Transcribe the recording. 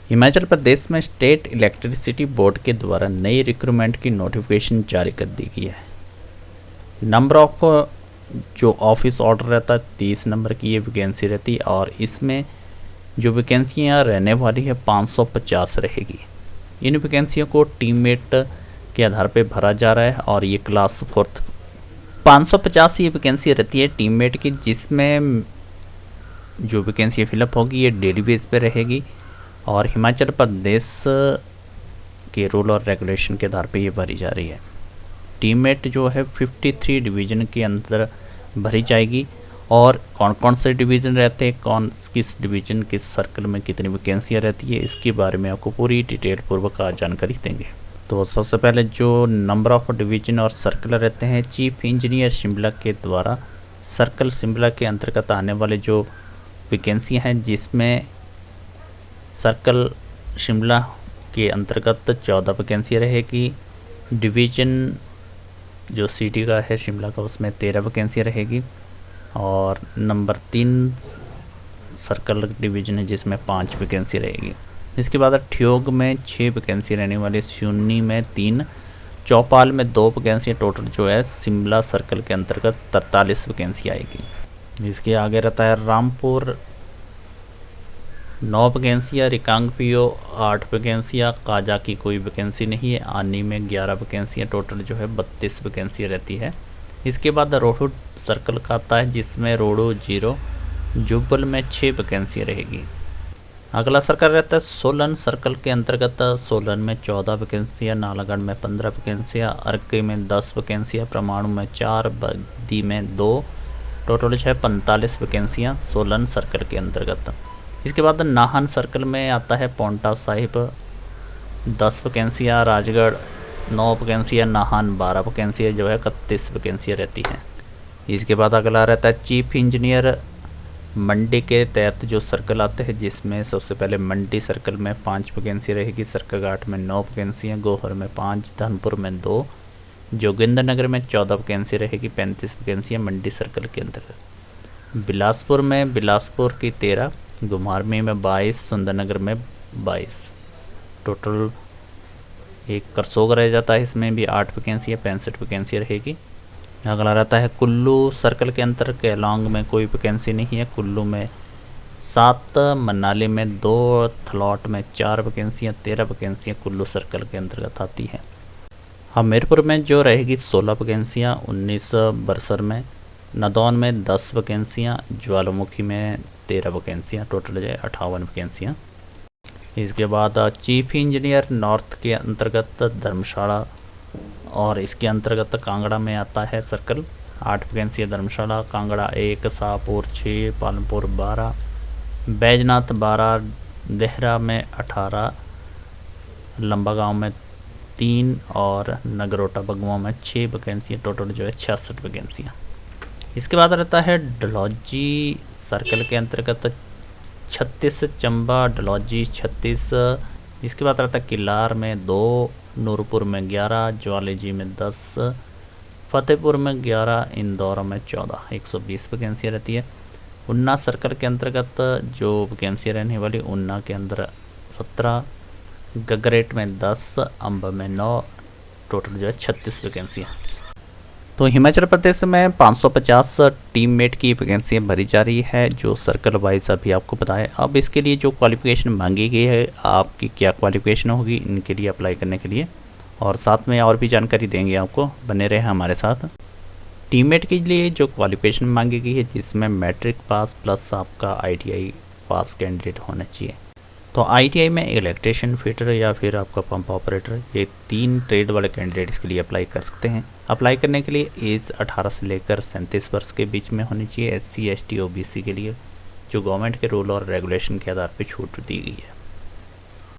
हिमाचल प्रदेश में state electricity board के द्वारा नई रिक्रूटमेंट की नोटिफिकेशन जारी कर दी गई है। नंबर ऑफ जो ऑफिस ऑर्डर रहता है 30 नंबर की ये वैकेंसी रहती है और इसमें जो वैकेंसियाँ रहने वाली है 550 रहेगी। इन वैकेंसियों को टीममेट के आधार पे भरा जा रहा है और ये क्लास 4 550 ये वैकेंसी रहती है टीममेट की, जिसमें जो वैकेंसी फिलअप होगी ये डेली बेस पे रहेगी और हिमाचल प्रदेश के रूल और रेगुलेशन के आधार पे ये भरी जा रही है। टीममेट जो है 53 डिवीज़न के अंदर भरी जाएगी और कौन कौन से डिवीज़न रहते हैं, कौन किस डिवीज़न किस सर्कल में कितनी वैकेंसियाँ रहती है, इसके बारे में आपको पूरी डिटेल पूर्वक आज जानकारी देंगे। तो सबसे पहले जो नंबर ऑफ डिवीज़न और सर्कल रहते हैं, चीफ इंजीनियर शिमला के द्वारा सर्कल शिमला के अंतर्गत आने वाले जो वैकेंसियाँ हैं, जिसमें सर्कल शिमला के अंतर्गत 14 वैकेंसियाँ रहेगी। डिवीज़न जो सिटी का है शिमला का, उसमें 13 वैकेंसियाँ रहेगी और नंबर 3 सर्कल डिवीज़न है जिसमें 5 वैकेंसी रहेगी। इसके बाद ठियोग में 6 वैकेंसी रहने वाली, स्यूनी में 3, चौपाल में 2 वैकेंसियाँ, टोटल जो है शिमला सर्कल के अंतर्गत 43 वैकेंसी आएगी। इसके आगे रहता है रामपुर 9 वैकेंसियाँ, रिकांगपिओ 8 वैकेंसियाँ, काजा की कोई वैकेंसी नहीं है, आनी में 11 वैकेंसियाँ, टोटल जो है 32 वैकेंसियाँ रहती है। इसके बाद रोहडू सर्कल का आता है जिसमें रोहडू 0, जुब्बल में 6 वैकेंसियाँ रहेगी। अगला सर्कल रहता है सोलन सर्कल के अंतर्गत, सोलन में 14 वैकेंसियाँ, नालागढ़ में 15 वैकेंसियाँ, अर्की में 10 वैकेंसियाँ, परमाणु में 4, बद्दी में 2, टोटल जो है 45 वैकेंसियाँ सोलन सर्कल के अंतर्गत। इसके बाद नाहन सर्कल में आता है पोंटा साहिब 10 वैकेंसियाँ, राजगढ़ 9 वैकेंसियाँ, नाहन 12 वैकेंसियाँ, जो है 31 वैकेंसियाँ रहती हैं। इसके बाद अगला रहता है चीफ इंजीनियर मंडी के तहत जो सर्कल आते हैं, जिसमें सबसे पहले मंडी सर्कल में 5 वैकेंसी रहेगी, सरकाघाट में 9 वैकेंसियाँ, गोहर में 5, धर्मपुर में 2, जोगिंद्रनगर में 14 वैकेंसी रहेगी, 35 वैकेंसियाँ मंडी सर्कल के अंतर्गत। बिलासपुर की 13, घुमारवीं में 22, सुंदरनगर में 22, टोटल एक करसोग रह जाता है, इसमें भी 8 वैकेंसियाँ, 65 वैकेंसी रहेगी। अगला रहता है कुल्लू सर्कल के अंतर केलांग में कोई वैकेंसी नहीं है, कुल्लू में 7, मनाली में 2, थलौट में 4 वैकेंसियाँ, 13 वैकेंसियाँ कुल्लू सर्कल के अंतर्गत आती हैं। हमीरपुर में जो रहेगी 16 वैकेंसियाँ, 19 बरसर में, नदौन में 10 वैकेंसियाँ, ज्वालामुखी में 13 वैकेंसियाँ, टोटल जो है 58 वैकेंसियाँ। इसके बाद चीफ इंजीनियर नॉर्थ के अंतर्गत धर्मशाला और इसके अंतर्गत कांगड़ा में आता है सर्कल, 8 वैकेंसियाँ धर्मशाला, कांगड़ा 1, शाहपुर 6, पालमपुर 12, बैजनाथ 12, देहरा में 18, लंबागांव में 3 और नगरोटा बगुआ में 6 वैकेंसियाँ, टोटल जो है 66 वैकेंसियाँ। इसके बाद रहता है डलहौजी सर्कल के अंतर्गत 36, चंबा डलहौजी 36, इसके बाद रहता है किलार में 2, नूरपुर में 11, ज्वालाजी में 10, फतेहपुर में 11, इंदौर में 14, 120 वैकेंसियाँ रहती है। उन्ना सर्कल के अंतर्गत जो वैकेंसियाँ रहने वाली, उन्ना के अंदर 17, गगरेट में 10, अंब में 9, टोटल जो है 36 वैकेंसियाँ। तो हिमाचल प्रदेश में 550 टीममेट की वैकेंसियाँ भरी जा रही है, जो सर्कल वाइज अभी आपको बताया। अब इसके लिए जो क्वालिफ़िकेशन मांगी गई है, आपकी क्या क्वालिफ़िकेशन होगी इनके लिए अप्लाई करने के लिए, और साथ में और भी जानकारी देंगे आपको, बने रहे हमारे साथ। टीममेट के लिए जो क्वालिफ़िकेशन मांगी गई है, जिसमें मैट्रिक पास प्लस आपका ITI पास कैंडिडेट होना चाहिए। तो ITI में इलेक्ट्रिशियन, फिटर या फिर आपका पंप ऑपरेटर, ये 3 ट्रेड वाले कैंडिडेट इसके लिए अप्लाई कर सकते हैं। अप्लाई करने के लिए एज 18 से लेकर 37 वर्ष के बीच में होनी चाहिए। SC ST OBC के लिए जो गवर्नमेंट के रूल और रेगुलेशन के आधार पर छूट दी गई है।